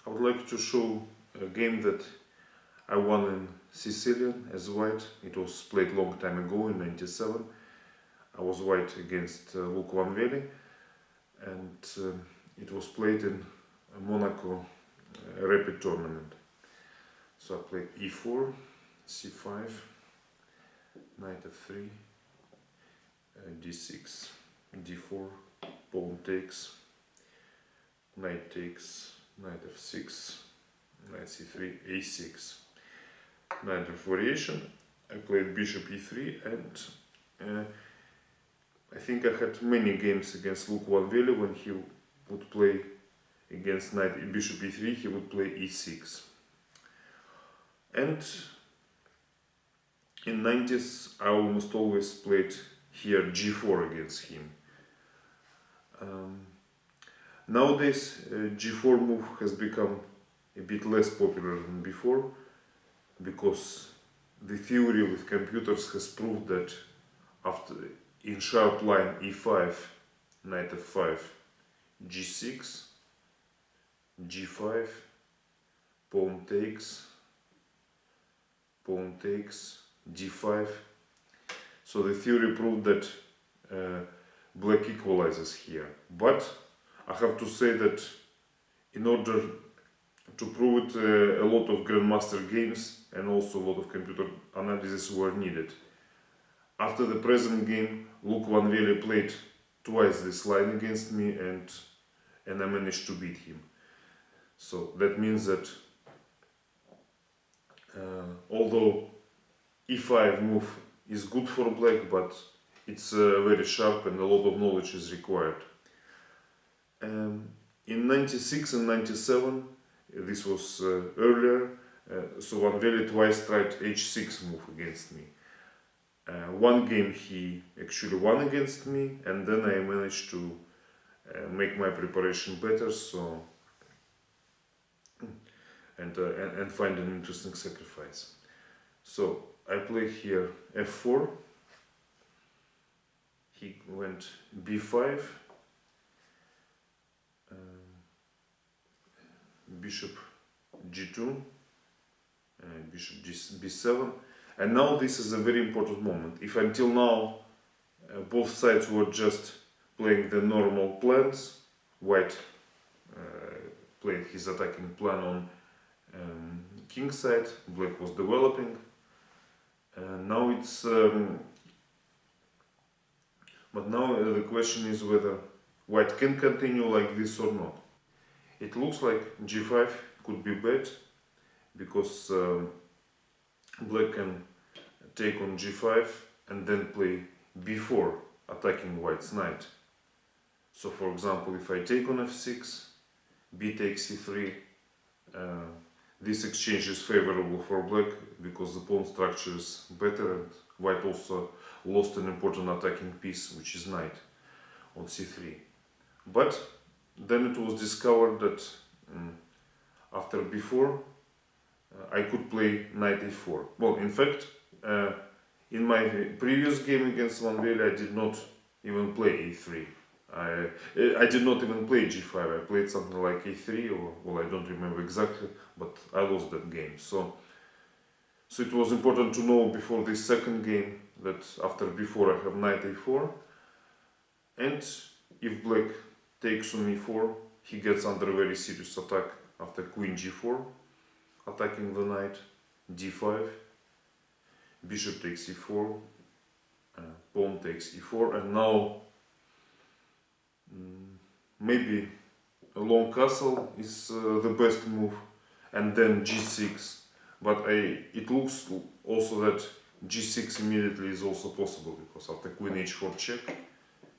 I would like to show a game that I won in Sicilian as white. It was played long time ago in '97. I was white against Wely, and it was played in a Monaco rapid tournament. So I played e4, c5, knight f3, d6, d4, pawn takes, knight takes, knight f6, knight c3, a6. Knight of variation. I played bishop e3, and I think I had many games against Wely when he would play against knight bishop e3, he would play e6. And in '90s I almost always played here g4 against him. Nowadays g4 move has become a bit less popular than before, because the theory with computers has proved that after in sharp line e5, knight f5, g6, g5, pawn takes, d5. So the theory proved that black equalizes here. But I have to say that in order to prove it, a lot of grandmaster games and also a lot of computer analysis were needed. After the present game, Wely played twice this line against me, and I managed to beat him. So that means that although e5 move is good for black, but it's very sharp and a lot of knowledge is required. In '96 and '97, this was earlier, so Wely twice tried h6 move against me. One game he actually won against me, and then I managed to make my preparation better, so and find an interesting sacrifice. So I play here f4, he went b5, bishop g2, bishop b7, and now this is a very important moment. If until now both sides were just playing the normal plans, white played his attacking plan on king side, black was developing. Now it's but now the question is whether white can continue like this or not. It looks like g5 could be bad, because black can take on g5 and then play b4, attacking white's knight. So for example, if I take on f6, b takes c3, this exchange is favorable for black because the pawn structure is better, and white also lost an important attacking piece, which is knight on c3. But then it was discovered that after b4 I could play knight a4. Well, in fact, in my previous game against Wely I did not even play a3. I did not even play g5. I played something like a3, or well, I don't remember exactly, but I lost that game. So it was important to know before this second game that after b4 I have knight a4, and if black takes on e4, he gets under a very serious attack after queen g4, attacking the knight, d5, bishop takes e4, pawn takes e4, and now maybe a long castle is the best move, and then g6. But it looks also that g6 immediately is also possible, because after queen h4 check,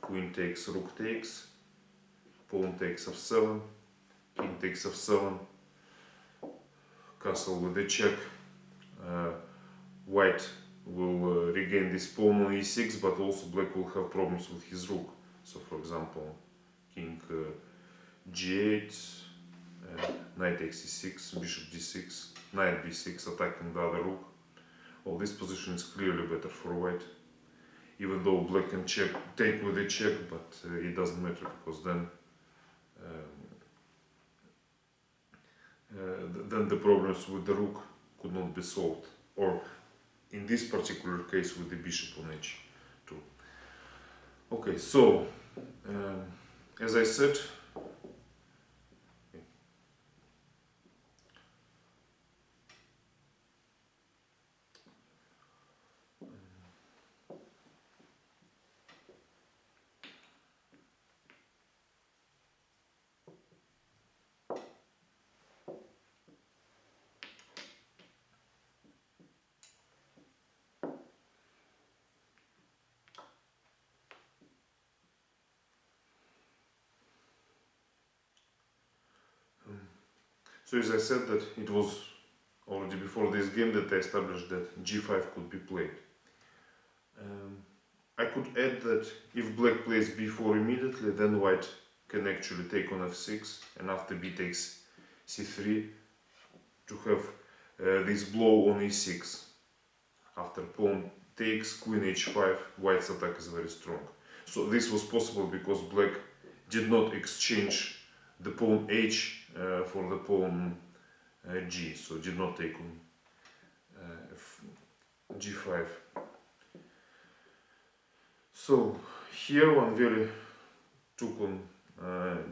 queen takes, rook takes, pawn takes f7, king takes f7, castle with a check. White will regain this pawn on e6, but also black will have problems with his rook. So for example, king g8, knight takes e6, bishop d6, knight b6, attacking the other rook. Well, this position is clearly better for white, even though black can check, take with a check, but it doesn't matter, because then then the problems with the rook could not be solved, or in this particular case with the bishop on h2. Okay, so as I said, so as I said that it was already before this game that I established that g5 could be played. I could add that if black plays b4 immediately, then white can actually take on f6, and after b takes c3 to have this blow on e6. After pawn takes, queen h5, white's attack is very strong. So this was possible because black did not exchange the pawn h for the pawn g, so did not take on g5. So here Wely took on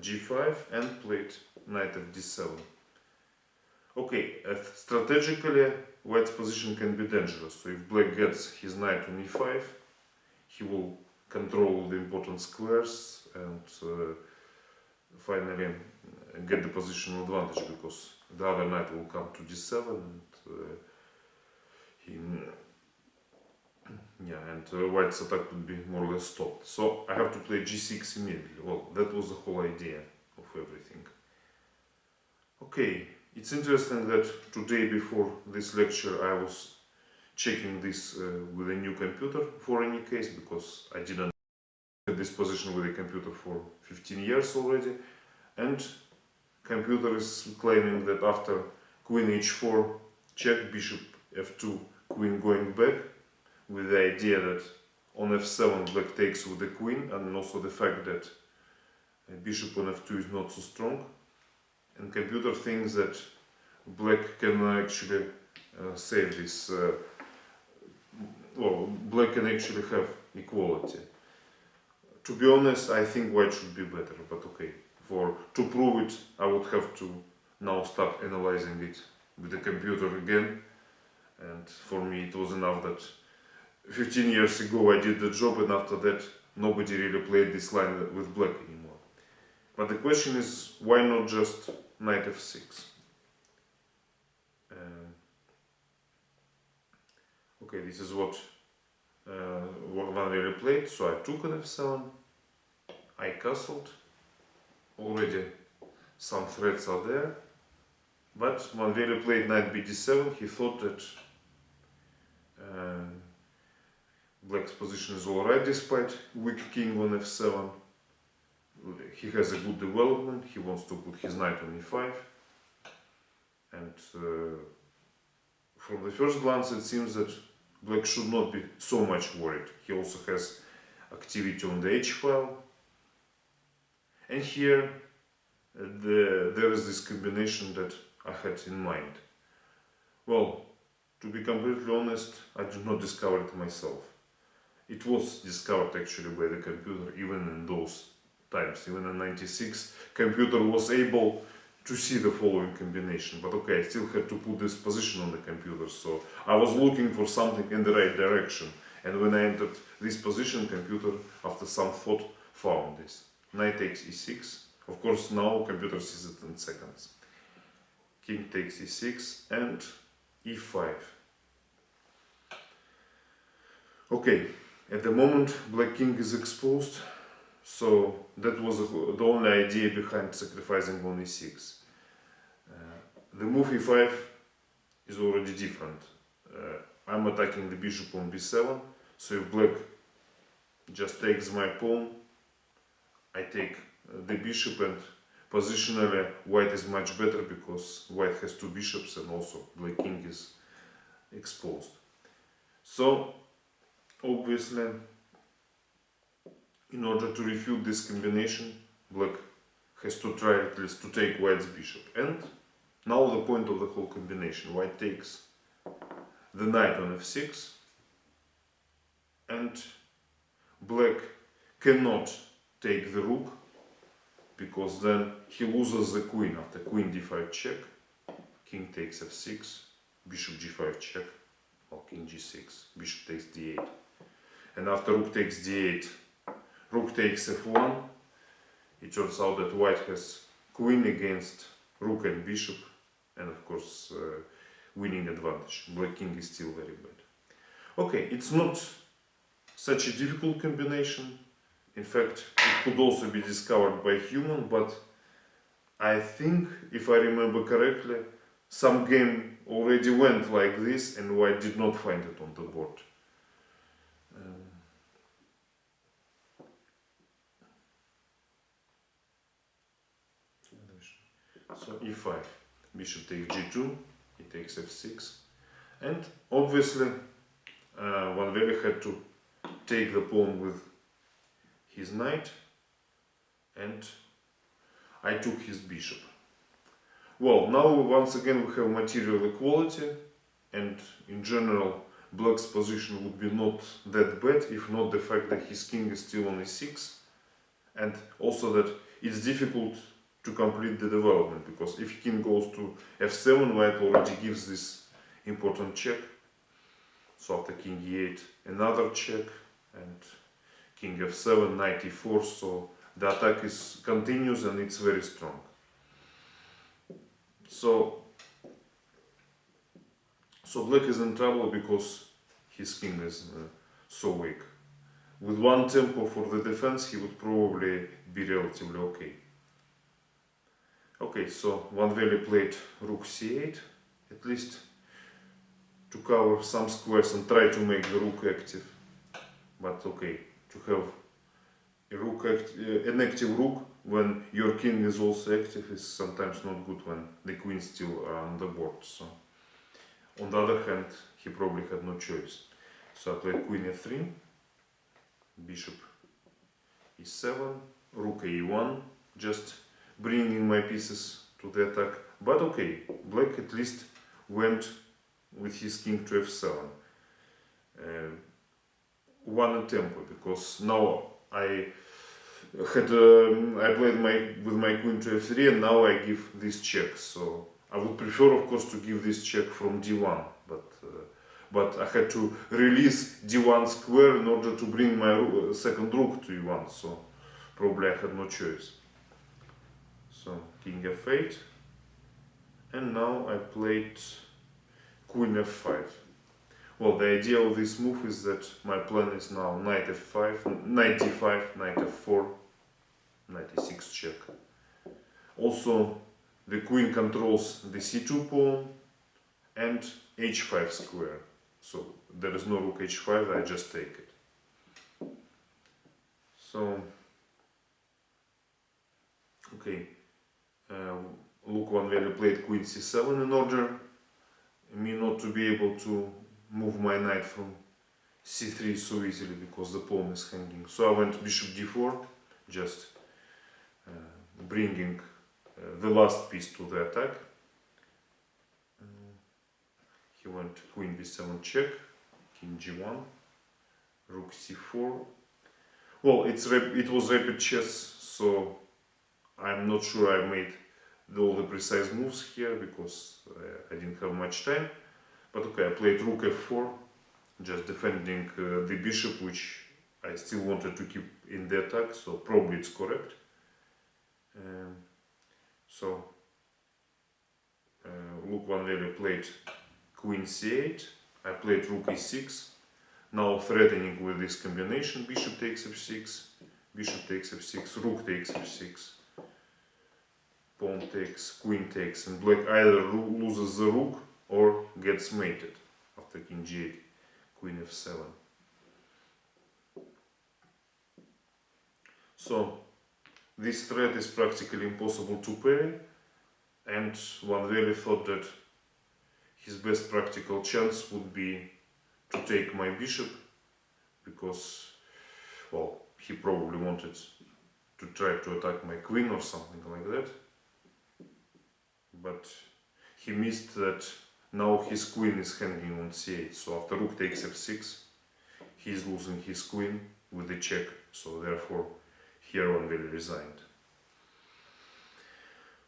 g5 and played knight of d7. Okay, strategically white's position can be dangerous, so if black gets his knight on e5, he will control the important squares and finally get the positional advantage, because the other knight will come to d7 and white's attack would be more or less stopped. So I have to play g6 immediately. Well, that was the whole idea of everything. Okay, it's interesting that today before this lecture I was checking this with a new computer for any case, because I didn't have this position with a computer for 15 years already, and computer is claiming that after queen h4 check, bishop f2, queen going back, with the idea that on f7 black takes with the queen, and also the fact that bishop on f2 is not so strong, and computer thinks that black can actually save this, well, black can actually have equality. To be honest, I think white should be better, but okay, to prove it I would have to now start analyzing it with the computer again, and for me it was enough that 15 years ago I did the job, and after that nobody really played this line with black anymore. But the question is, why not just knight f6? Okay, this is what Wely played, so I took on f7, I castled, already some threats are there, but Wely played knight bd7, he thought that black's position is alright despite weak king on f7. He has a good development, he wants to put his knight on e5, and from the first glance it seems that black should not be so much worried. He also has activity on the h file, and here there is this combination that I had in mind. Well, to be completely honest, I did not discover it myself. It was discovered actually by the computer, even in those times. Even in '96, computer was able to see the following combination. But okay, I still had to put this position on the computer, so I was looking for something in the right direction. And when I entered this position, computer, after some thought, found this. Knight takes e6. Of course, now computer sees it in seconds. King takes e6 and e5. Okay, at the moment black king is exposed, so that was the only idea behind sacrificing on e6. The move e5 is already different. I'm attacking the bishop on b7, so if black just takes my pawn, I take the bishop, and positionally white is much better because white has two bishops and also black king is exposed. So obviously, in order to refute this combination, black has to try at least to take white's bishop, and Now the point of the whole combination. White takes the knight on f6, and black cannot take the rook, because then he loses the queen after queen d5 check, king takes f6, bishop g5 check, or king g6, bishop takes d8. And after rook takes d8, rook takes f1, it turns out that white has queen against rook and bishop, and of course winning advantage. Black king is still very bad. Okay, it's not such a difficult combination. In fact, it could also be discovered by human, but I think, if I remember correctly, some game already went like this and white did not find it on the board. So e5, bishop takes g2, he takes f6, and obviously Wely had to take the pawn with his knight, and I took his bishop. Well, now once again we have material equality, and in general black's position would be not that bad if not the fact that his king is still on e6, and also that it's difficult to complete the development, because if king goes to f7, white already gives this important check. So after king e8, another check, and king f7, knight e4, so the attack is continuous and it's very strong. So black is in trouble because his king is so weak. With one tempo for the defense, he would probably be relatively okay. Okay, so Wely played rook c8, at least to cover some squares and try to make the rook active. But okay, to have a rook an active rook when your king is also active is sometimes not good when the queen still are on the board. So on the other hand, he probably had no choice. So I played queen f3, bishop e7, rook e1, just bringing my pieces to the attack. But okay, black at least went with his king to f7. One tempo, because now I played with my queen to f3, and now I give this check. So I would prefer, of course, to give this check from d1, but I had to release d1 square in order to bring my second rook to e1. So probably I had no choice. So king f8, and now I played queen f5. Well, the idea of this move is that my plan is now knight f5, knight d5, knight f4, knight e6 check. Also, the queen controls the c2 pawn and h5 square. So there is no rook h5, I just take it. So, okay. Look, Wely played queen c7 in order me not to be able to move my knight from c3 so easily, because the pawn is hanging. So I went bishop d4, just bringing the last piece to the attack. He went queen b7 check, king g1, rook c4. Well, it was rapid chess, so I'm not sure I made all the precise moves here, because I didn't have much time. But okay, I played rook f4, just defending the bishop, which I still wanted to keep in the attack, so probably it's correct. Look, Wely played queen c8, I played rook e6, now threatening with this combination, bishop takes f6, bishop takes f6, rook takes f6, pawn takes, queen takes, and black either loses the rook or gets mated after king g8, queen f7. So this threat is practically impossible to parry, and Wely thought that his best practical chance would be to take my bishop, because, well, he probably wanted to try to attack my queen or something like that. But he missed that now his queen is hanging on c8, so after rook takes f6, he is losing his queen with the check, so therefore here on Wely resigned.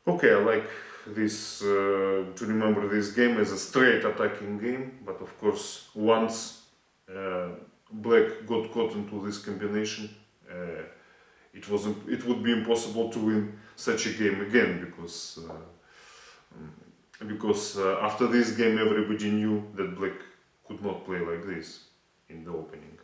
Okay, I like this, to remember this game as a straight attacking game, but of course once black got caught into this combination, it would be impossible to win such a game again, because after this game everybody knew that black could not play like this in the opening.